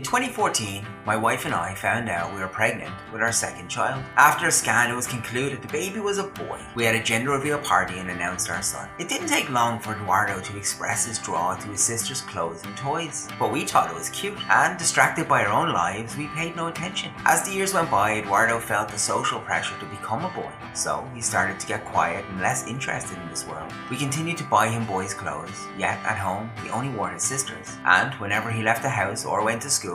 In 2014, my wife and I found out we were pregnant with our second child. After a scan, it was concluded the baby was a boy. We had a gender reveal party and announced our son. It didn't take long for Eduardo to express his draw to his sister's clothes and toys, but we thought it was cute, and distracted by our own lives, we paid no attention. As the years went by, Eduardo felt the social pressure to become a boy, so he started to get quiet and less interested in this world. We continued to buy him boys' clothes, yet at home he only wore his sister's, and whenever he left the house or went to school,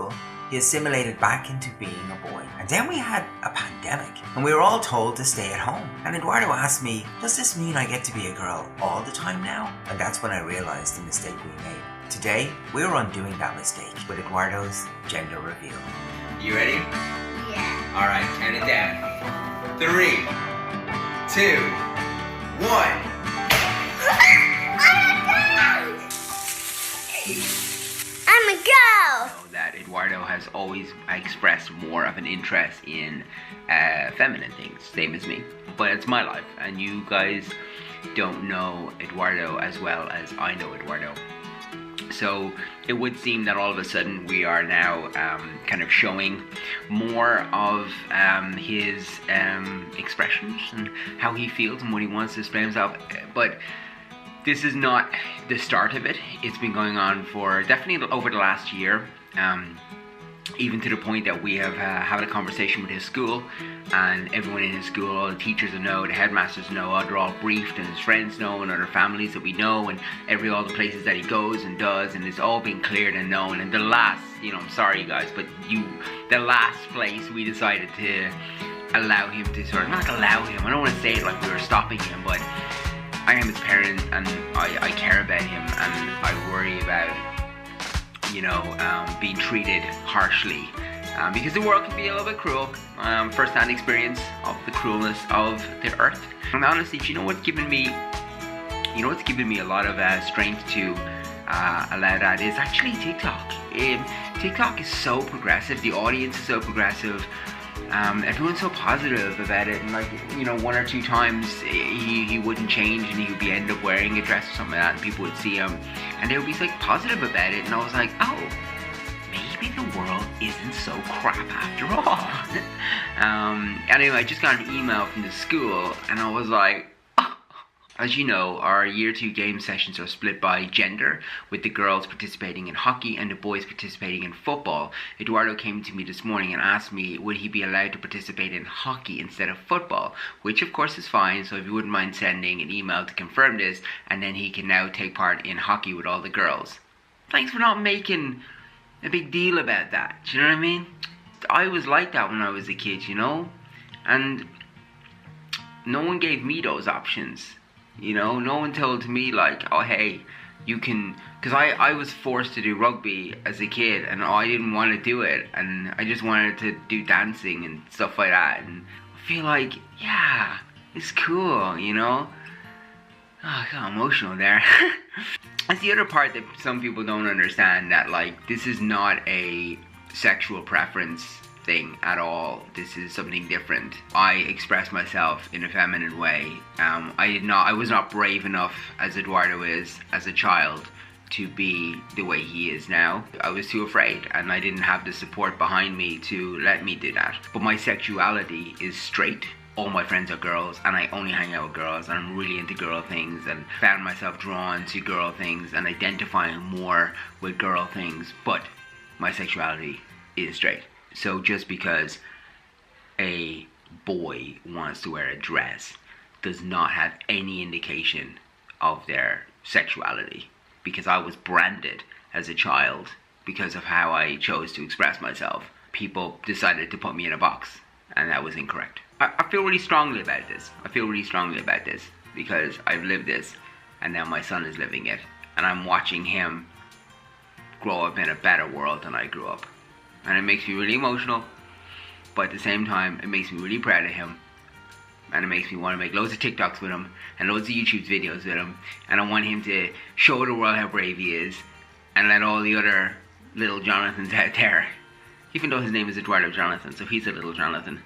he assimilated back into being a boy. And then we had a pandemic, and we were all told to stay at home. And Eduardo asked me, does this mean I get to be a girl all the time now? And that's when I realized the mistake we made. Today, we're undoing that mistake with Eduardo's gender reveal. You ready? Yeah. Alright, count it down. 3, 2, 1. I'm a girl! That Eduardo has always expressed more of an interest in feminine things, same as me. But it's my life, and you guys don't know Eduardo as well as I know Eduardo. So it would seem that all of a sudden we are now kind of showing more of his expressions and how he feels and what he wants to display himself. But this is not the start of it. It's been going on for definitely over the last year, even to the point that we have had a conversation with his school, and everyone in his school, all the teachers know, the headmasters know, they're all briefed, and his friends know, and other families that we know, and all the places that he goes and does, and it's all been cleared and known. And the last, I'm sorry guys, but the last place we decided to allow him to not allow him, I don't want to say it like we were stopping him, but I am his parent, and I care about him, and I worry about, being treated harshly, because the world can be a little bit cruel. First-hand experience of the cruelness of the earth. And honestly, you know what's given me a lot of strength to allow that is actually TikTok. TikTok is so progressive. The audience is so progressive. Everyone's so positive about it, and one or two times he wouldn't change, and he would end up wearing a dress or something like that, and people would see him and they would be positive about it, and I was like, oh, maybe the world isn't so crap after all. Anyway, I just got an email from the school, and I was like, as you know, our year 2 game sessions are split by gender, with the girls participating in hockey and the boys participating in football. Eduardo came to me this morning and asked me would he be allowed to participate in hockey instead of football, which of course is fine, so if you wouldn't mind sending an email to confirm this, and then he can now take part in hockey with all the girls. Thanks for not making a big deal about that, do you know what I mean? I was like that when I was a kid, and no one gave me those options. No one told me oh hey, you can, because I was forced to do rugby as a kid, and I didn't want to do it, and I just wanted to do dancing and stuff like that, and I feel yeah, it's cool, Oh, I got emotional there. That's the other part that some people don't understand, that this is not a sexual preference thing at all. This is something different. I express myself in a feminine way. I was not brave enough, as Eduardo is, as a child, to be the way he is now. I was too afraid, and I didn't have the support behind me to let me do that. But my sexuality is straight. All my friends are girls, and I only hang out with girls, and I'm really into girl things, and found myself drawn to girl things and identifying more with girl things, but my sexuality is straight. So just because a boy wants to wear a dress does not have any indication of their sexuality, because I was branded as a child because of how I chose to express myself. People decided to put me in a box, and that was incorrect. I feel really strongly about this. Because I've lived this, and now my son is living it, and I'm watching him grow up in a better world than I grew up. And it makes me really emotional, but at the same time, it makes me really proud of him. And it makes me want to make loads of TikToks with him, and loads of YouTube videos with him. And I want him to show the world how brave he is, and let all the other little Jonathans out there, even though his name is Eduardo Jonathan, so he's a little Jonathan,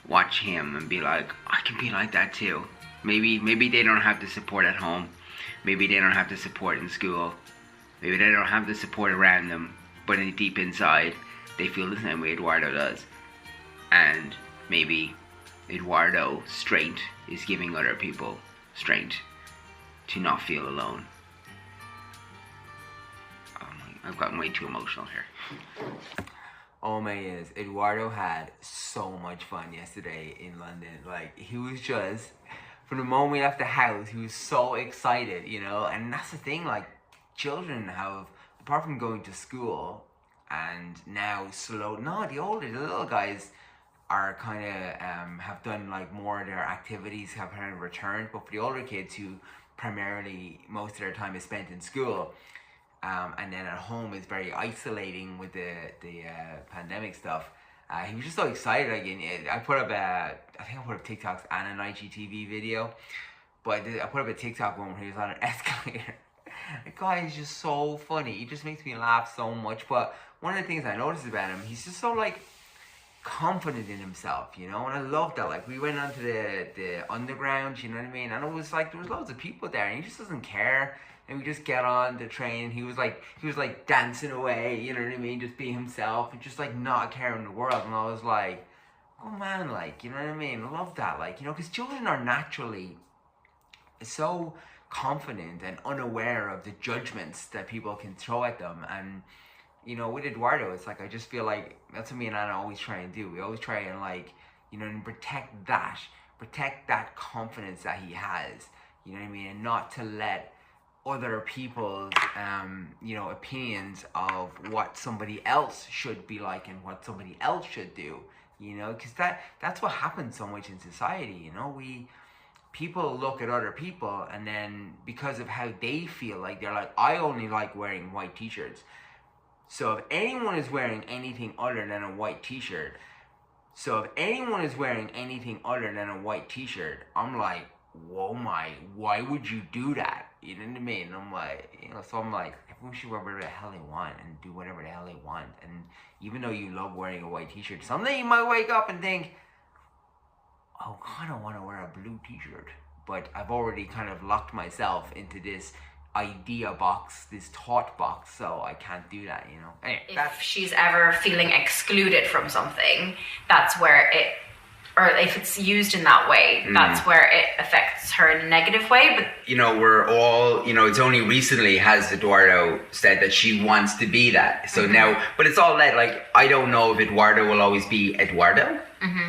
watch him and be like, I can be like that too. Maybe they don't have the support at home. Maybe they don't have the support in school. Maybe they don't have the support around them. but deep inside, they feel the same way Eduardo does. And maybe Eduardo's strength is giving other people strength to not feel alone. I've gotten way too emotional here. Oh my goodness, Eduardo had so much fun yesterday in London. Like, he was just, from the moment we left the house, he was so excited, you know? And that's the thing, like, children have, apart from going to school, and now the little guys are kind of, have done, like, more of their activities, have kind of returned. But for the older kids who primarily, most of their time is spent in school, and then at home is very isolating with the pandemic stuff. He was just so excited. Like, I put up I think I put up TikToks and an IGTV video, but I put up a TikTok one where he was on an escalator. The guy is just so funny. He just makes me laugh so much. But one of the things I noticed about him, he's just so, like, confident in himself, you know, and I love that. Like, we went onto the underground, you know what I mean, and it was like there was loads of people there, and he just doesn't care. And we just get on the train. He was like dancing away, you know what I mean, just being himself and just like not a care in the world. And I was like, oh man, like, you know what I mean, I love that, like, you know, because children are naturally so confident and unaware of the judgments that people can throw at them. And you know, with Eduardo, it's like, I just feel like that's what me and Anna always try and do. We always try and, like, you know, and protect that confidence that he has, you know what I mean, and not to let other people's you know, opinions of what somebody else should be like and what somebody else should do, you know, because that's what happens so much in society, you know. People look at other people, and then because of how they feel, like, they're like, I only like wearing white t-shirts, so if anyone is wearing anything other than a white t-shirt, I'm like, whoa, why would you do that? You know what I mean? And I'm like, you know, so I'm like, everyone should wear whatever the hell they want and do whatever the hell they want. And even though you love wearing a white t-shirt, someday you might wake up and think, oh, I kind of want to wear a blue t-shirt. But I've already kind of locked myself into this idea box, this thought box, so I can't do that, you know. Anyway, if she's ever feeling excluded from something, that's where it, or if it's used in that way, that's where it affects her in a negative way. But you know, we're all, you know, it's only recently has Eduardo said that she wants to be that. So now, but it's all that, like, I don't know if Eduardo will always be Eduardo,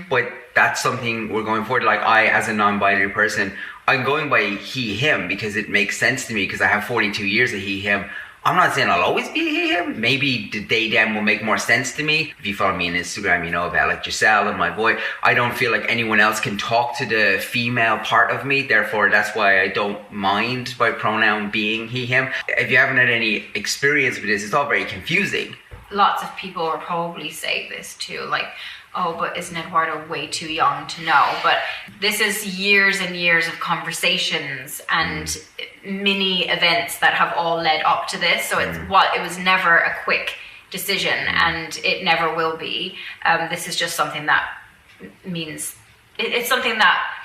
but that's something we're going forward. Like, I, as a non-binary person, I'm going by he, him, because it makes sense to me, because I have 42 years of he, him. I'm not saying I'll always be he, him. Maybe the they, them will make more sense to me. If you follow me on Instagram, you know about, like, Giselle and my boy. I don't feel like anyone else can talk to the female part of me. Therefore, that's why I don't mind my pronoun being he, him. If you haven't had any experience with this, it's all very confusing. lots of people will probably say this too, like, oh, but isn't Eduardo way too young to know? But this is years and years of conversations and mini events that have all led up to this. So it was never a quick decision, and it never will be. This is just something that means, it's something that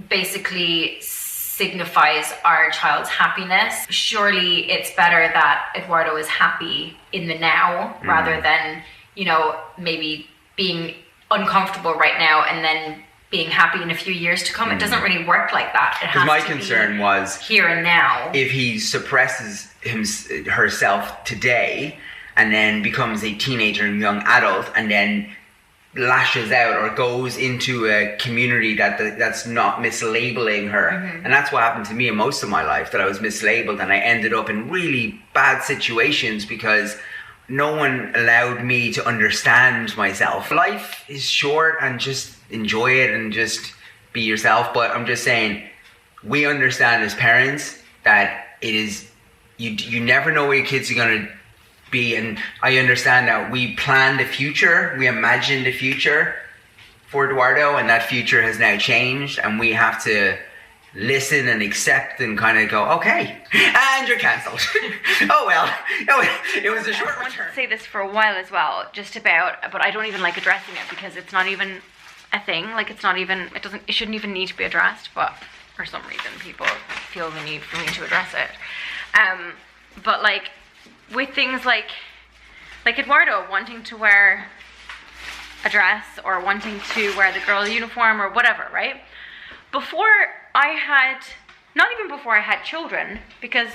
basically signifies our child's happiness. Surely it's better that Eduardo is happy in the now rather than, you know, maybe being uncomfortable right now and then being happy in a few years to come. It doesn't really work like that. It has my to concern be was here and now. If he suppresses herself today and then becomes a teenager and young adult and then lashes out or goes into a community that's not mislabeling her, and that's what happened to me in most of my life, that I was mislabeled and I ended up in really bad situations because no one allowed me to understand myself. Life is short and just enjoy it and just be yourself. But I'm just saying, we understand as parents that it is, you never know where your kids are going to be. And I understand that we plan the future, we imagine the future for Eduardo, and that future has now changed, and we have to listen and accept and kind of go, okay, and you're cancelled. Oh well, it was a short return. Say this for a while as well, just about, but I don't even like addressing it because it's not even a thing. Like, it's not even, it shouldn't even need to be addressed, but for some reason people feel the need for me to address it. But like with things like like Eduardo wanting to wear a dress or wanting to wear the girl uniform or whatever, right? Before I had, not even before I had children, because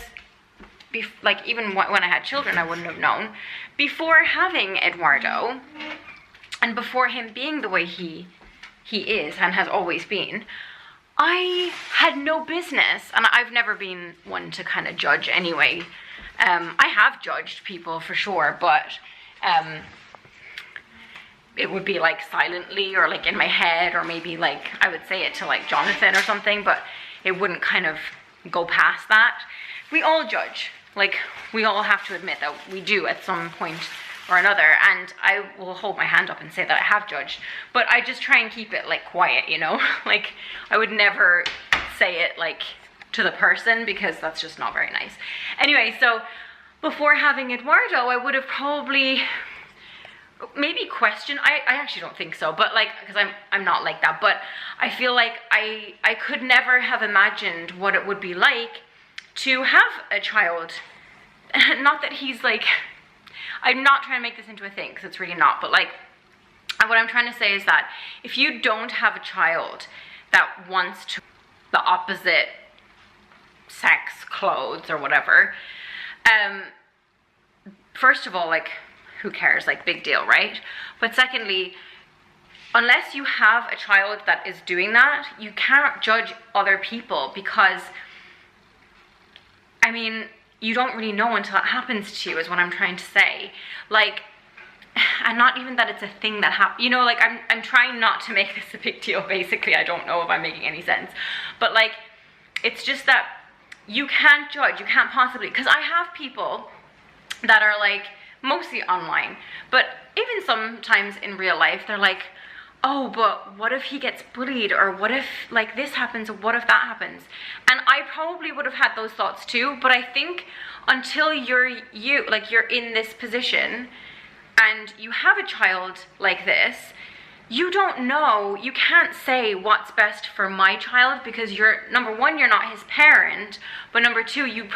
like even when I had children I wouldn't have known, before having Eduardo and before him being the way he is and has always been, I had no business, and I've never been one to kind of judge anyway. I have judged people for sure, but it would be like silently or like in my head, or maybe like I would say it to like Jonathan or something, but it wouldn't kind of go past that. We all judge, like we all have to admit that we do at some point or another, and I will hold my hand up and say that I have judged, but I just try and keep it like quiet, you know, like I would never say it like to the person because that's just not very nice. Anyway, so before having Eduardo, I would have probably maybe questioned, I actually don't think so, but like, because I'm not like that, but I feel like I could never have imagined what it would be like to have a child. Not that he's like, I'm not trying to make this into a thing, because it's really not, but like, what I'm trying to say is that if you don't have a child that wants to the opposite sex clothes or whatever, first of all, like, who cares, like, big deal, right? But secondly, unless you have a child that is doing that, you cannot judge other people, because I mean, you don't really know until it happens to you, is what I'm trying to say. Like, and not even that it's a thing that happens, you know, like I'm trying not to make this a big deal, basically. I don't know if I'm making any sense, but like, it's just that you can't judge, you can't possibly, because I have people that are like, mostly online, but even sometimes in real life, they're like, oh, but what if he gets bullied, or what if like this happens, or what if that happens? And I probably would have had those thoughts too, but I think until you're in this position and you have a child like this, you don't know, you can't say what's best for my child, because you're, number one, you're not his parent, but number two, you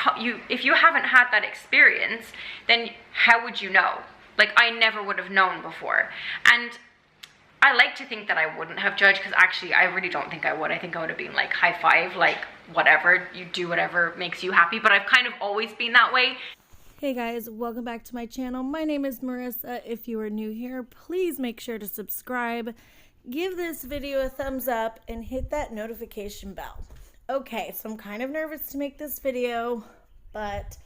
if you haven't had that experience, then how would you know? Like, I never would have known before. And I like to think that I wouldn't have judged, because actually I really don't think I would. I think I would have been like, high five, like, whatever, you do whatever makes you happy. But I've kind of always been that way. Hey guys, welcome back to my channel. My name is Marissa. If you are new here, please make sure to subscribe, give this video a thumbs up, and hit that notification bell. Okay, so I'm kind of nervous to make this video, but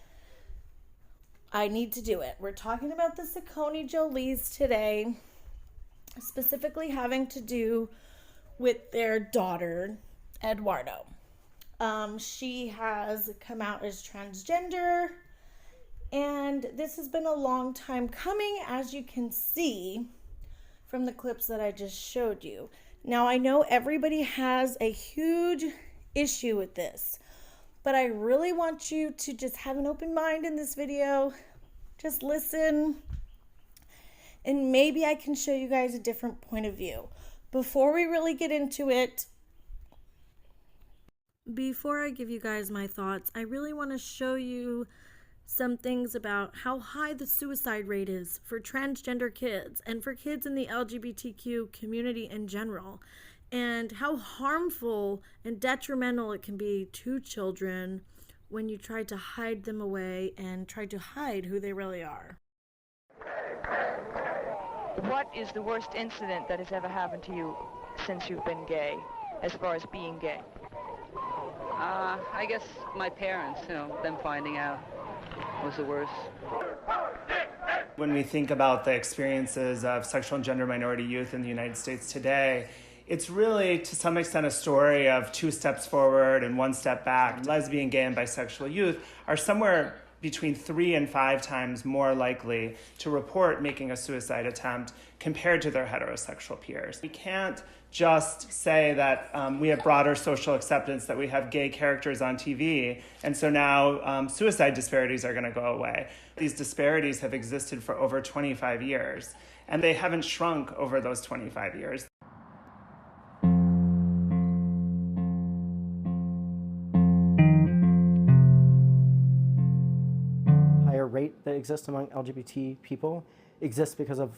I need to do it. We're talking about the Saccone Jolys today, specifically having to do with their daughter, Eduardo. She has come out as transgender, and this has been a long time coming, as you can see from the clips that I just showed you. Now, I know everybody has a huge issue with this, but I really want you to just have an open mind in this video. Just listen, and maybe I can show you guys a different point of view. Before we really get into it, before I give you guys my thoughts, I really want to show you some things about how high the suicide rate is for transgender kids and for kids in the LGBTQ community in general, and how harmful and detrimental it can be to children when you try to hide them away and try to hide who they really are. What is the worst incident that has ever happened to you since you've been gay, as far as being gay? I guess my parents, them finding out was the worst. When we think about the experiences of sexual and gender minority youth in the United States today, it's really, to some extent, a story of 2 steps forward and 1 step back. Lesbian, gay, and bisexual youth are somewhere between 3 and 5 times more likely to report making a suicide attempt compared to their heterosexual peers. We can't just say that we have broader social acceptance, that we have gay characters on TV, and so now suicide disparities are going to go away. These disparities have existed for over 25 years, and they haven't shrunk over those 25 years. Rate that exist among LGBT people exists because of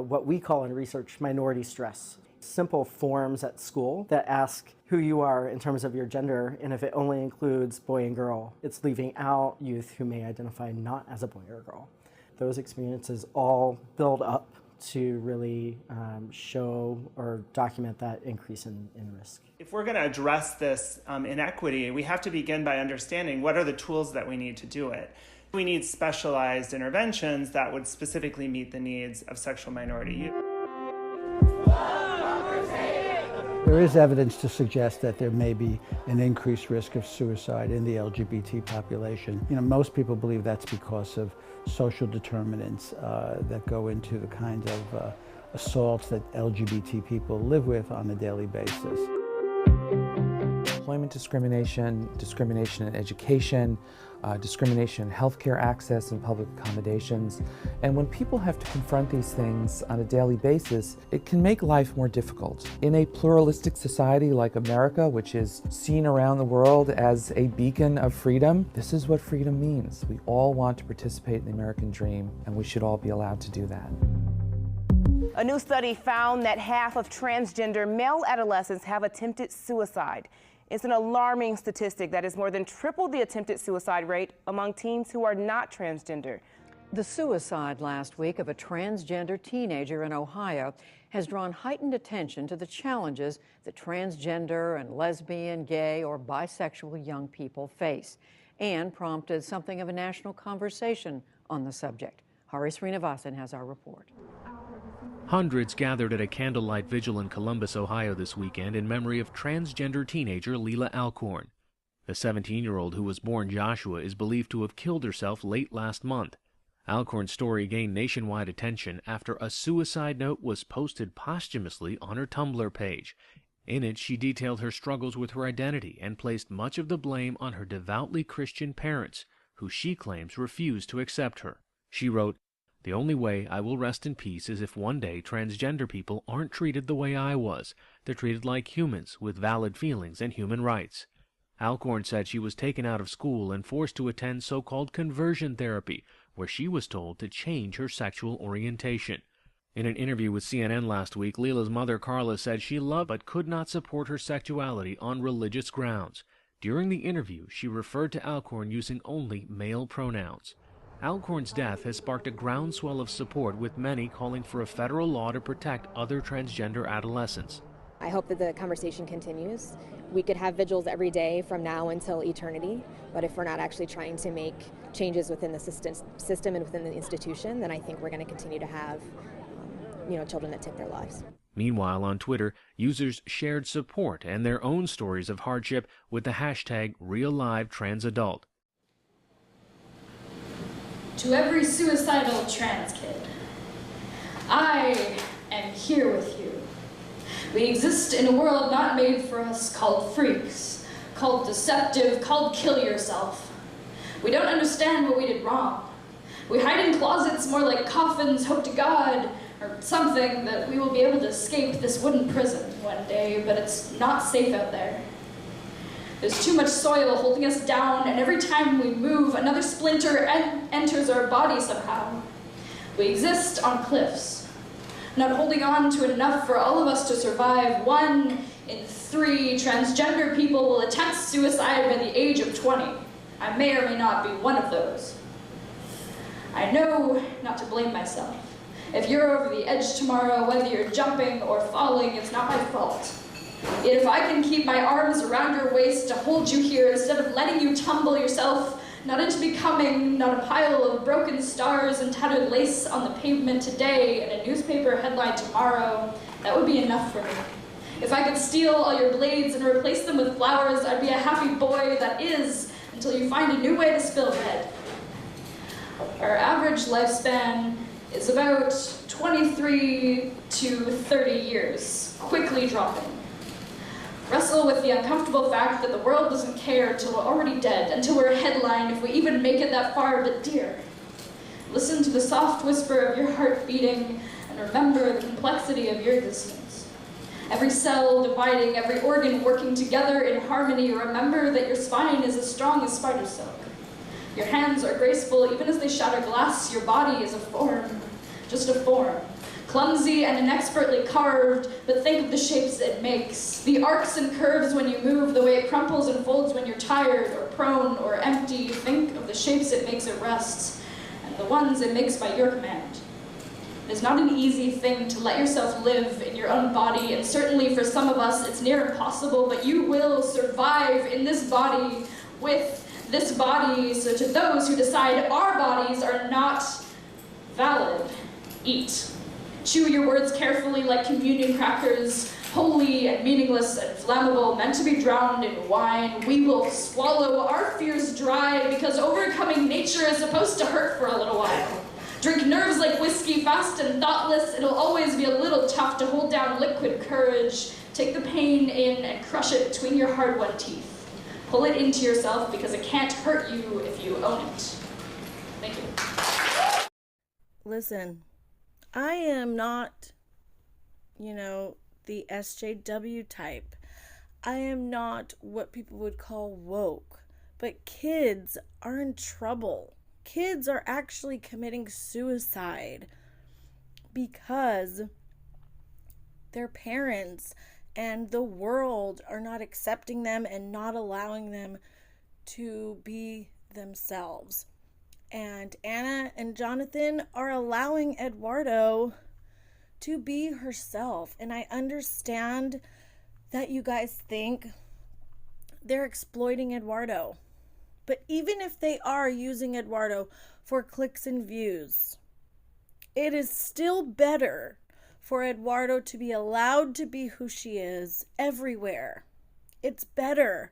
what we call in research minority stress. Simple forms at school that ask who you are in terms of your gender, and if it only includes boy and girl, it's leaving out youth who may identify not as a boy or a girl. Those experiences all build up to really show or document that increase in risk. If we're going to address this inequity, we have to begin by understanding what are the tools that we need to do it. We need specialized interventions that would specifically meet the needs of sexual minority youth. There is evidence to suggest that there may be an increased risk of suicide in the LGBT population. You know, most people believe that's because of social determinants that go into the kind of assaults that LGBT people live with on a daily basis. Employment discrimination, discrimination in education, discrimination in healthcare access and public accommodations. And when people have to confront these things on a daily basis, it can make life more difficult. In a pluralistic society like America, which is seen around the world as a beacon of freedom, this is what freedom means. We all want to participate in the American dream, and we should all be allowed to do that. A new study found that half of transgender male adolescents have attempted suicide. It's an alarming statistic that is more than triple the attempted suicide rate among teens who are not transgender. The suicide last week of a transgender teenager in Ohio has drawn heightened attention to the challenges that transgender and lesbian, gay, or bisexual young people face, and prompted something of a national conversation on the subject. Hari Srinivasan has our report. Hundreds gathered at a candlelight vigil in Columbus, Ohio this weekend in memory of transgender teenager Leela Alcorn. The 17-year-old who was born Joshua is believed to have killed herself late last month. Alcorn's story gained nationwide attention after a suicide note was posted posthumously on her Tumblr page. In it, she detailed her struggles with her identity and placed much of the blame on her devoutly Christian parents, who she claims refused to accept her. She wrote, "The only way I will rest in peace is if one day transgender people aren't treated the way I was. They're treated like humans with valid feelings and human rights." Alcorn said she was taken out of school and forced to attend so-called conversion therapy, where she was told to change her sexual orientation. In an interview with CNN last week, Leela's mother, Carla, said she loved but could not support her sexuality on religious grounds. During the interview, she referred to Alcorn using only male pronouns. Alcorn's death has sparked a groundswell of support, with many calling for a federal law to protect other transgender adolescents. I hope that the conversation continues. We could have vigils every day from now until eternity, but if we're not actually trying to make changes within the system and within the institution, then I think we're going to continue to have children that take their lives. Meanwhile, on Twitter, users shared support and their own stories of hardship with the hashtag #RealLiveTransAdult. To every suicidal trans kid, I am here with you. We exist in a world not made for us, called freaks, called deceptive, called kill yourself. We don't understand what we did wrong. We hide in closets more like coffins, hope to God, or something, that we will be able to escape this wooden prison one day, but it's not safe out there. There's too much soil holding us down, and every time we move, another splinter enters our body somehow. We exist on cliffs, not holding on to enough for all of us to survive. 1 in 3 transgender people will attempt suicide by the age of 20. I may or may not be one of those. I know not to blame myself. If you're over the edge tomorrow, whether you're jumping or falling, it's not my fault. Yet if I can keep my arms around your waist to hold you here instead of letting you tumble yourself, not into becoming, not a pile of broken stars and tattered lace on the pavement today and a newspaper headline tomorrow, that would be enough for me. If I could steal all your blades and replace them with flowers, I'd be a happy boy, that is, until you find a new way to spill red. Our average lifespan is about 23 to 30 years, quickly dropping. Wrestle with the uncomfortable fact that the world doesn't care until we're already dead, until we're headlined, if we even make it that far, but dear. Listen to the soft whisper of your heart beating and remember the complexity of your existence. Every cell dividing, every organ working together in harmony. Remember that your spine is as strong as spider silk. Your hands are graceful even as they shatter glass. Your body is a form, just a form. Clumsy and inexpertly carved, but think of the shapes it makes. The arcs and curves when you move, the way it crumples and folds when you're tired or prone or empty. Think of the shapes it makes at rest, and the ones it makes by your command. It's not an easy thing to let yourself live in your own body, and certainly for some of us it's near impossible, but you will survive in this body with this body. So to those who decide our bodies are not valid, eat. Chew your words carefully like communion crackers, holy and meaningless and flammable, meant to be drowned in wine. We will swallow our fears dry because overcoming nature is supposed to hurt for a little while. Drink nerves like whiskey, fast and thoughtless. It'll always be a little tough to hold down liquid courage. Take the pain in and crush it between your hard-won teeth. Pull it into yourself because it can't hurt you if you own it. Thank you. Listen, I am not, the SJW type. I am not what people would call woke. But kids are in trouble. Kids are actually committing suicide because their parents and the world are not accepting them and not allowing them to be themselves. And Anna and Jonathan are allowing Eduardo to be herself. And I understand that you guys think they're exploiting Eduardo. But even if they are using Eduardo for clicks and views, it is still better for Eduardo to be allowed to be who she is everywhere. It's better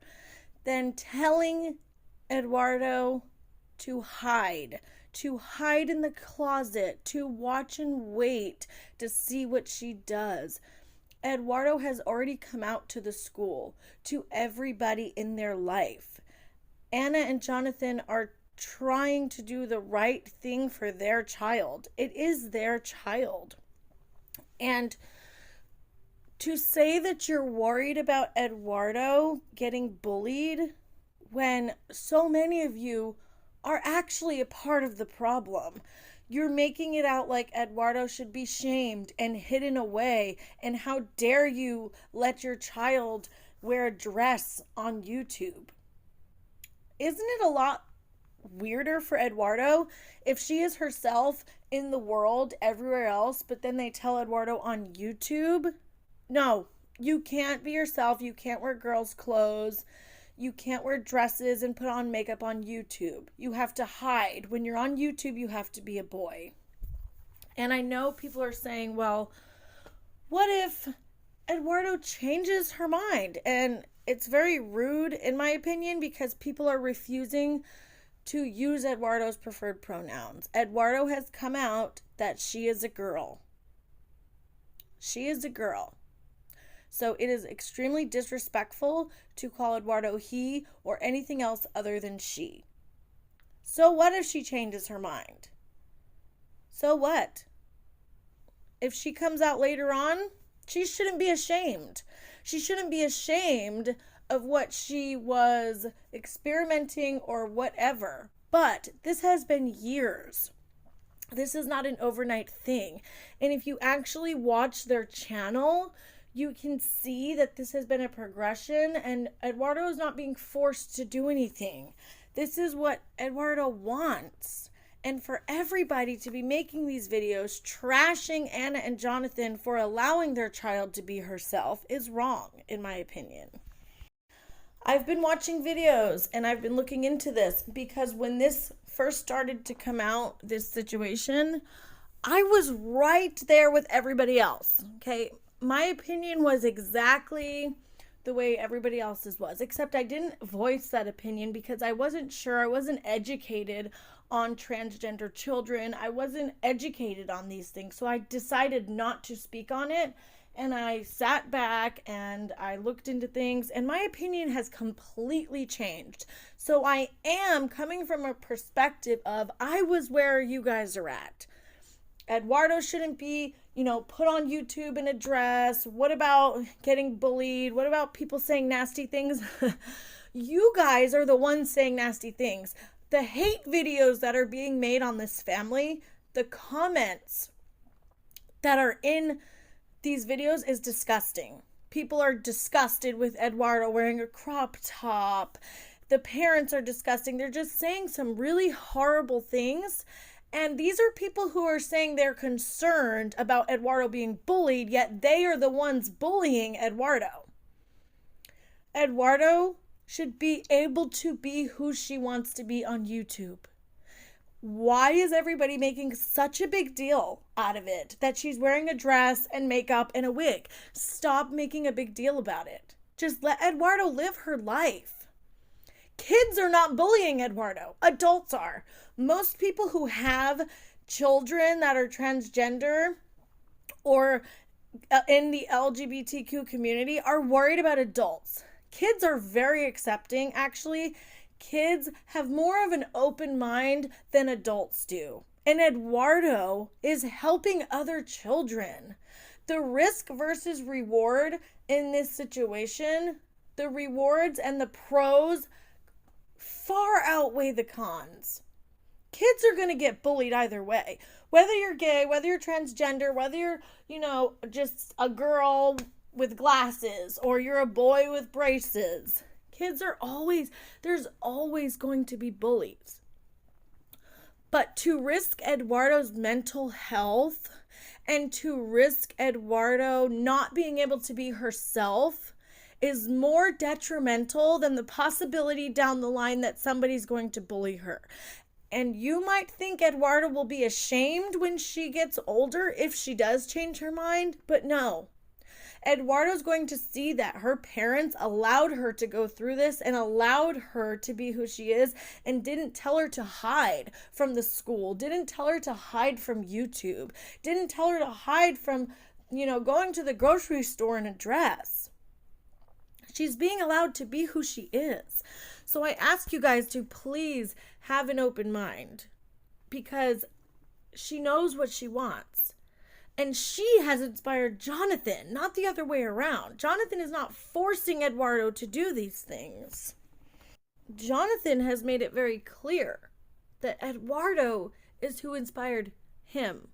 than telling Eduardo to hide in the closet, to watch and wait to see what she does. Eduardo has already come out to the school, to everybody in their life. Anna and Jonathan are trying to do the right thing for their child. It is their child. And to say that you're worried about Eduardo getting bullied when so many of you are actually a part of the problem. You're making it out like Eduardo should be shamed and hidden away, and how dare you let your child wear a dress on YouTube. Isn't it a lot weirder for Eduardo if she is herself in the world everywhere else, but then they tell Eduardo on YouTube, no, you can't be yourself, you can't wear girls' clothes, you can't wear dresses and put on makeup on YouTube. You have to hide. When you're on YouTube, you have to be a boy. And I know people are saying, well, what if Eduardo changes her mind? And it's very rude, in my opinion, because people are refusing to use Eduardo's preferred pronouns. Eduardo has come out that she is a girl. She is a girl. So it is extremely disrespectful to call Eduardo he or anything else other than she. So what if she changes her mind? So what? If she comes out later on, she shouldn't be ashamed. She shouldn't be ashamed of what she was experimenting or whatever. But this has been years. This is not an overnight thing. And if you actually watch their channel, you can see that this has been a progression, and Eduardo is not being forced to do anything. This is what Eduardo wants. And for everybody to be making these videos trashing Anna and Jonathan for allowing their child to be herself is wrong, in my opinion. I've been watching videos and I've been looking into this because when this first started to come out, this situation, I was right there with everybody else, okay? My opinion was exactly the way everybody else's was, except I didn't voice that opinion because I wasn't sure. I wasn't educated on transgender children. I wasn't educated on these things. So I decided not to speak on it. And I sat back and I looked into things, and my opinion has completely changed. So I am coming from a perspective of I was where you guys are at. Eduardo shouldn't be, put on YouTube in a dress. What about getting bullied? What about people saying nasty things? You guys are the ones saying nasty things. The hate videos that are being made on this family, the comments that are in these videos is disgusting. People are disgusted with Eduardo wearing a crop top. The parents are disgusting. They're just saying some really horrible things. And these are people who are saying they're concerned about Eduardo being bullied, yet they are the ones bullying Eduardo. Eduardo should be able to be who she wants to be on YouTube. Why is everybody making such a big deal out of it that she's wearing a dress and makeup and a wig? Stop making a big deal about it. Just let Eduardo live her life. Kids are not bullying Eduardo. Adults are. Most people who have children that are transgender or in the LGBTQ community are worried about adults. Kids are very accepting, actually. Kids have more of an open mind than adults do. And Eduardo is helping other children. The risk versus reward in this situation, the rewards and the pros far outweigh the cons. Kids are going to get bullied either way. Whether you're gay, whether you're transgender, whether you're, just a girl with glasses or you're a boy with braces. Kids are there's always going to be bullies. But to risk Eduardo's mental health and to risk Eduardo not being able to be herself is more detrimental than the possibility down the line that somebody's going to bully her. And you might think Eduardo will be ashamed when she gets older if she does change her mind, but no. Eduardo's going to see that her parents allowed her to go through this and allowed her to be who she is and didn't tell her to hide from the school, didn't tell her to hide from YouTube, didn't tell her to hide from, going to the grocery store in a dress. She's being allowed to be who she is. So I ask you guys to please have an open mind because she knows what she wants. And she has inspired Jonathan, not the other way around. Jonathan is not forcing Eduardo to do these things. Jonathan has made it very clear that Eduardo is who inspired him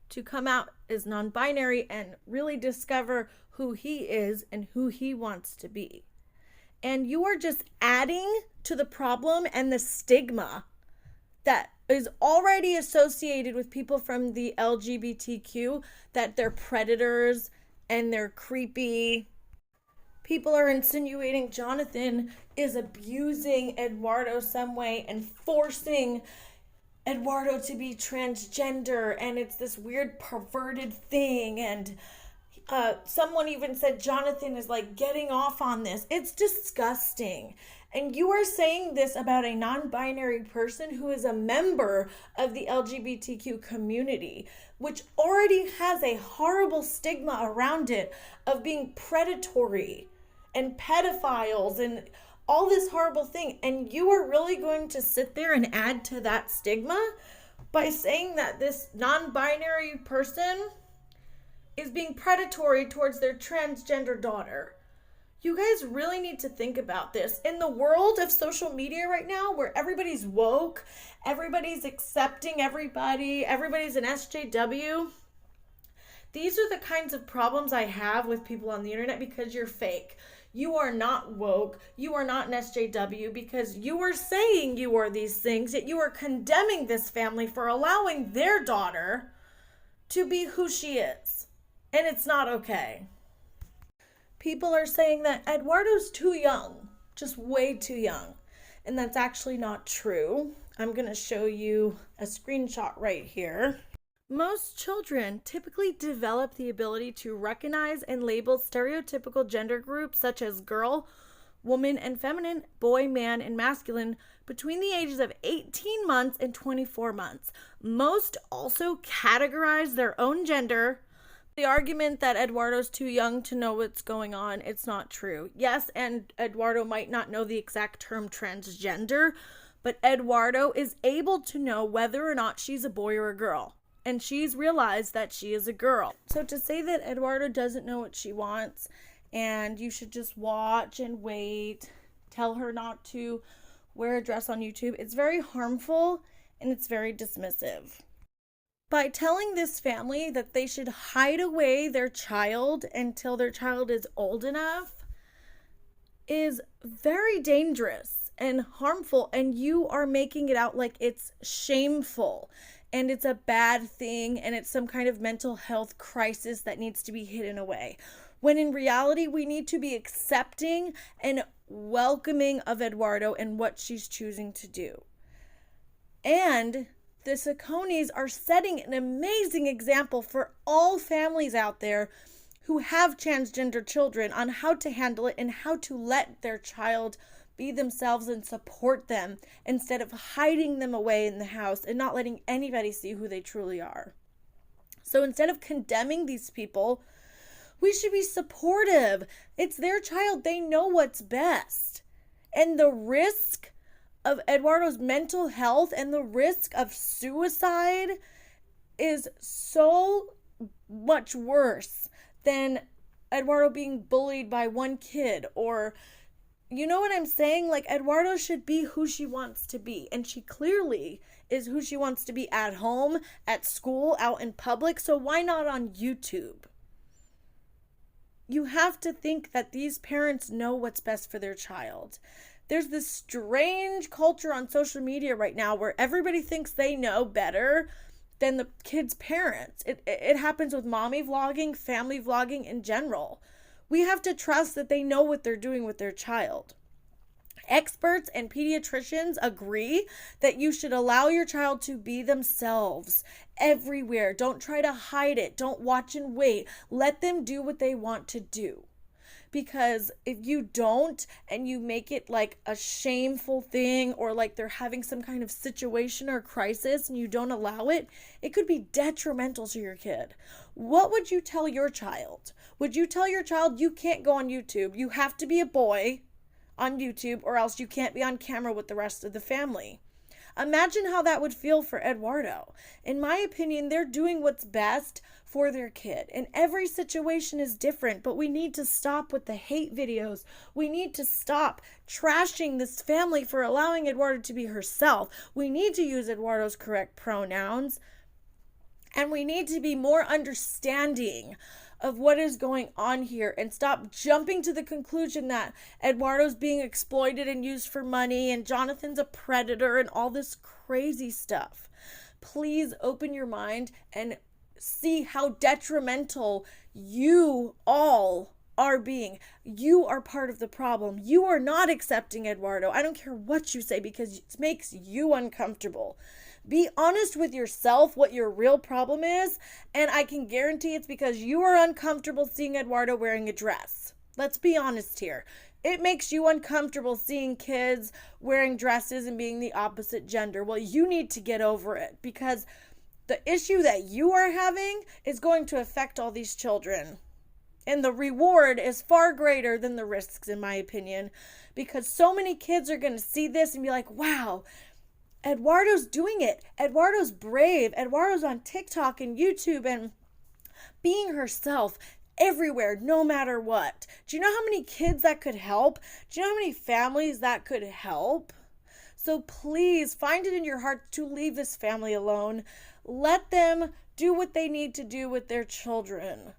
to come out as non-binary and really discover who he is and who he wants to be. And you are just adding to the problem and the stigma that is already associated with people from the LGBTQ, that they're predators and they're creepy. People are insinuating Jonathan is abusing Eduardo some way and forcing Eduardo to be transgender, and it's this weird perverted thing, and someone even said Jonathan is like getting off on this. It's disgusting. And you are saying this about a non-binary person who is a member of the LGBTQ community, which already has a horrible stigma around it of being predatory and pedophiles and all this horrible thing. And you are really going to sit there and add to that stigma by saying that this non-binary person is being predatory towards their transgender daughter. You guys really need to think about this. In the world of social media right now, where everybody's woke, everybody's accepting everybody, everybody's an SJW, these are the kinds of problems I have with people on the internet because you're fake. You are not woke. You are not an SJW because you are saying you are these things, yet you are condemning this family for allowing their daughter to be who she is. And it's not okay. People are saying that Eduardo's too young, just way too young. And that's actually not true. I'm going to show you a screenshot right here. Most children typically develop the ability to recognize and label stereotypical gender groups such as girl, woman, and feminine, boy, man, and masculine between the ages of 18 months and 24 months. Most also categorize their own gender. The argument that Eduardo's too young to know what's going on, it's not true. Yes, and Eduardo might not know the exact term transgender, but Eduardo is able to know whether or not she's a boy or a girl. And she's realized that she is a girl. So to say that Eduardo doesn't know what she wants and you should just watch and wait, tell her not to wear a dress on YouTube. It's very harmful and it's very dismissive. By telling this family that they should hide away their child until their child is old enough is very dangerous and harmful, and you are making it out like it's shameful and it's a bad thing and it's some kind of mental health crisis that needs to be hidden away. When in reality, we need to be accepting and welcoming of Eduardo and what she's choosing to do. And the Saccones are setting an amazing example for all families out there who have transgender children on how to handle it and how to let their child be themselves and support them instead of hiding them away in the house and not letting anybody see who they truly are. So instead of condemning these people, we should be supportive. It's their child. They know what's best. And the risk of Eduardo's mental health and the risk of suicide is so much worse than Eduardo being bullied by one kid, or, you know what I'm saying? Like, Eduardo should be who she wants to be, and she clearly is who she wants to be at home, at school, out in public, so why not on YouTube? You have to think that these parents know what's best for their child. There's this strange culture on social media right now where everybody thinks they know better than the kids' parents. It happens with mommy vlogging, family vlogging in general. We have to trust that they know what they're doing with their child. Experts and pediatricians agree that you should allow your child to be themselves everywhere. Don't try to hide it. Don't watch and wait. Let them do what they want to do. Because if you don't, and you make it like a shameful thing, or like they're having some kind of situation or crisis and you don't allow it, it could be detrimental to your kid. What would you tell your child? Would you tell your child you can't go on YouTube? You have to be a boy on YouTube, or else you can't be on camera with the rest of the family. Imagine how that would feel for Eduardo. In my opinion, they're doing what's best for their kid. And every situation is different, but we need to stop with the hate videos. We need to stop trashing this family for allowing Eduardo to be herself. We need to use Eduardo's correct pronouns. And we need to be more understanding of what is going on here and stop jumping to the conclusion that Eduardo's being exploited and used for money and Jonathan's a predator and all this crazy stuff. Please open your mind and see how detrimental you all are being. You are part of the problem. You are not accepting Eduardo. I don't care what you say, because it makes you uncomfortable. Be honest with yourself what your real problem is, and I can guarantee it's because you are uncomfortable seeing Eduardo wearing a dress. Let's be honest here. It makes you uncomfortable seeing kids wearing dresses and being the opposite gender. Well, you need to get over it, because the issue that you are having is going to affect all these children. And the reward is far greater than the risks, in my opinion, because so many kids are going to see this and be like, wow, Eduardo's doing it. Eduardo's brave. Eduardo's on TikTok and YouTube and being herself everywhere, no matter what. Do you know how many kids that could help? Do you know how many families that could help? So please find it in your heart to leave this family alone. Let them do what they need to do with their children.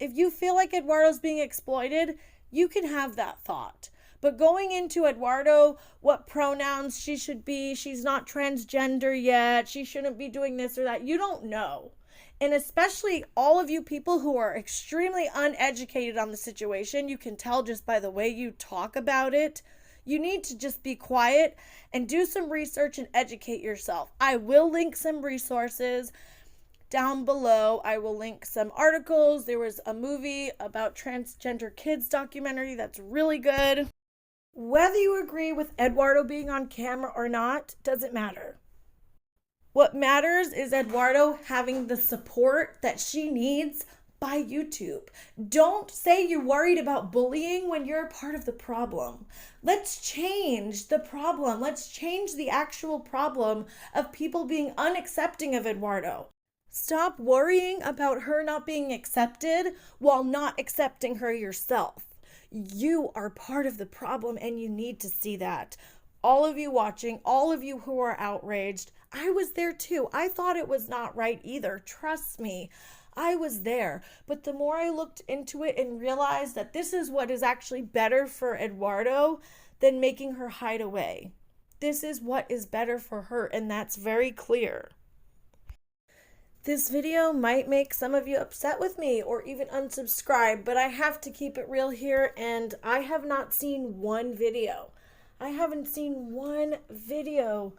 If you feel like Eduardo's being exploited, you can have that thought. But going into Eduardo, what pronouns she should be, she's not transgender yet, she shouldn't be doing this or that, you don't know. And especially all of you people who are extremely uneducated on the situation, you can tell just by the way you talk about it. You need to just be quiet and do some research and educate yourself. I will link some resources down below. I will link some articles. There was a movie about transgender kids documentary that's really good. Whether you agree with Eduardo being on camera or not, doesn't matter. What matters is Eduardo having the support that she needs by YouTube. Don't say you're worried about bullying when you're a part of the problem. Let's change the problem. Let's change the actual problem of people being unaccepting of Eduardo. Stop worrying about her not being accepted while not accepting her yourself. You are part of the problem and you need to see that. all of you watching, all of you who are outraged, I was there too. I thought it was not right either. Trust me, I was there. But the more I looked into it and realized that this is what is actually better for Eduardo than making her hide away. This is what is better for her, and that's very clear. This video might make some of you upset with me or even unsubscribe, but I have to keep it real here, and I have not seen one video. I haven't seen one video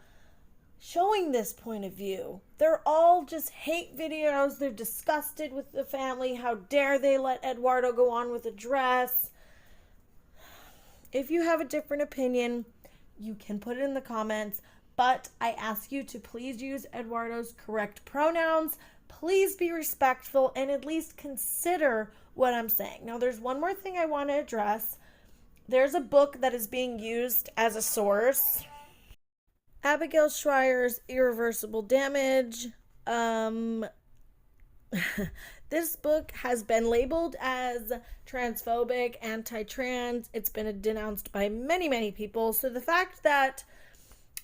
showing this point of view. They're all just hate videos. They're disgusted with the family. How dare they let Eduardo go on with a dress? If you have a different opinion, you can put it in the comments, but I ask you to please use Eduardo's correct pronouns. Please be respectful and at least consider what I'm saying. Now, there's one more thing I want to address. There's a book that is being used as a source. Abigail Schreier's Irreversible Damage. This book has been labeled as transphobic, anti-trans. It's been denounced by many, many people. So the fact that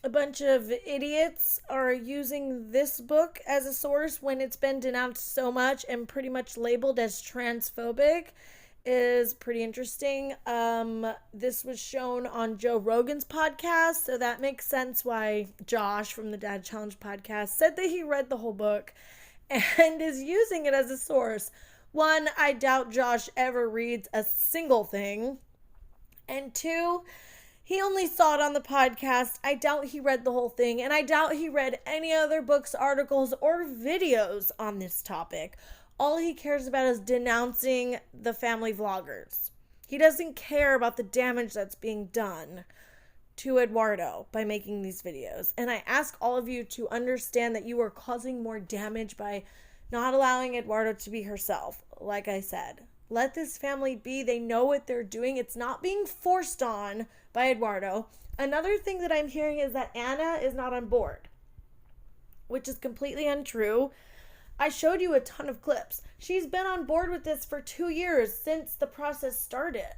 a bunch of idiots are using this book as a source when it's been denounced so much and pretty much labeled as transphobic is pretty interesting. This was shown on Joe Rogan's podcast, so that makes sense why Josh from the Dad Challenge podcast said that he read the whole book and is using it as a source. One, I doubt Josh ever reads a single thing. And two, he only saw it on the podcast. I doubt he read the whole thing, and I doubt he read any other books, articles, or videos on this topic. All he cares about is denouncing the family vloggers. He doesn't care about the damage that's being done to Eduardo by making these videos. And I ask all of you to understand that you are causing more damage by not allowing Eduardo to be herself. Like I said, let this family be. They know what they're doing. It's not being forced on by Eduardo. Another thing that I'm hearing is that Anna is not on board, which is completely untrue. I showed you a ton of clips. She's been on board with this for 2 years since the process started.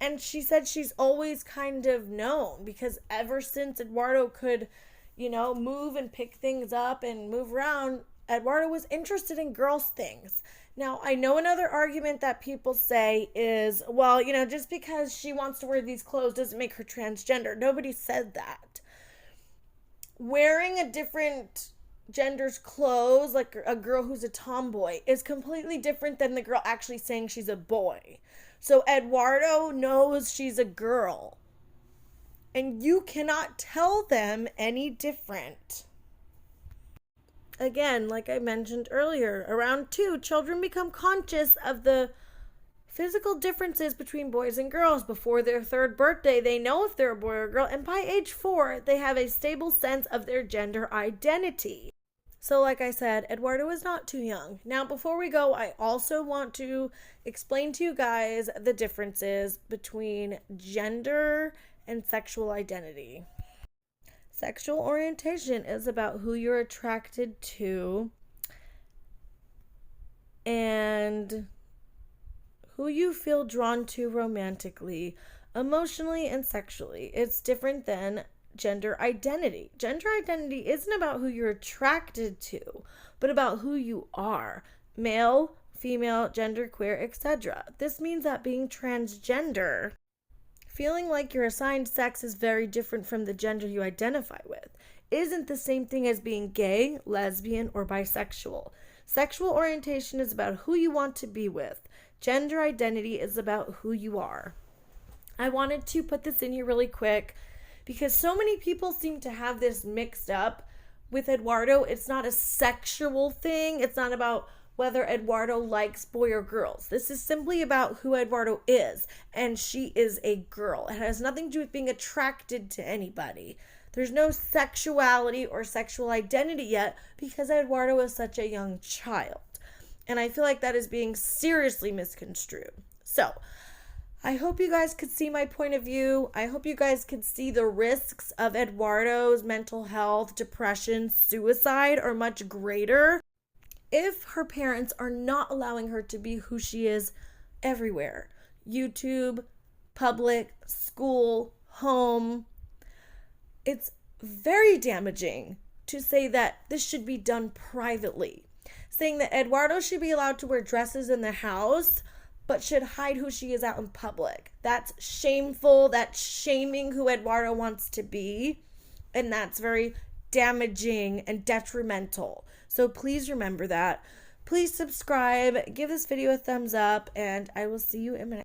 And she said she's always kind of known because ever since Eduardo could, move and pick things up and move around, Eduardo was interested in girls' things. Now, I know another argument that people say is, well, just because she wants to wear these clothes doesn't make her transgender. Nobody said that. Wearing a different gender's clothes, like a girl who's a tomboy, is completely different than the girl actually saying she's a boy. So Eduardo knows she's a girl, and you cannot tell them any different. Again, like I mentioned earlier, around 2, children become conscious of the physical differences between boys and girls. Before their 3rd birthday, they know if they're a boy or a girl, and by age 4, they have a stable sense of their gender identity. So like I said, Eduardo is not too young. Now, before we go, I also want to explain to you guys the differences between gender and sexual identity. Sexual orientation is about who you're attracted to and who you feel drawn to romantically, emotionally, and sexually. It's different than gender identity. Gender identity isn't about who you're attracted to, but about who you are. Male, female, genderqueer, etc. This means that being transgender, feeling like your assigned sex is very different from the gender you identify with, isn't the same thing as being gay, lesbian, or bisexual. Sexual orientation is about who you want to be with. Gender identity is about who you are. I wanted to put this in here really quick because so many people seem to have this mixed up with Eduardo. It's not a sexual thing. It's not about whether Eduardo likes boy or girls. This is simply about who Eduardo is, and she is a girl. It has nothing to do with being attracted to anybody. There's no sexuality or sexual identity yet because Eduardo is such a young child. And I feel like that is being seriously misconstrued. So, I hope you guys could see my point of view. I hope you guys could see the risks of Eduardo's mental health, depression, suicide are much greater if her parents are not allowing her to be who she is everywhere. YouTube, public, school, home. it's very damaging to say that this should be done privately. Saying that Eduardo should be allowed to wear dresses in the house, but should hide who she is out in public. That's shameful. That's shaming who Eduardo wants to be. And that's very damaging and detrimental. So please remember that. Please subscribe, give this video a thumbs up, and I will see you in my next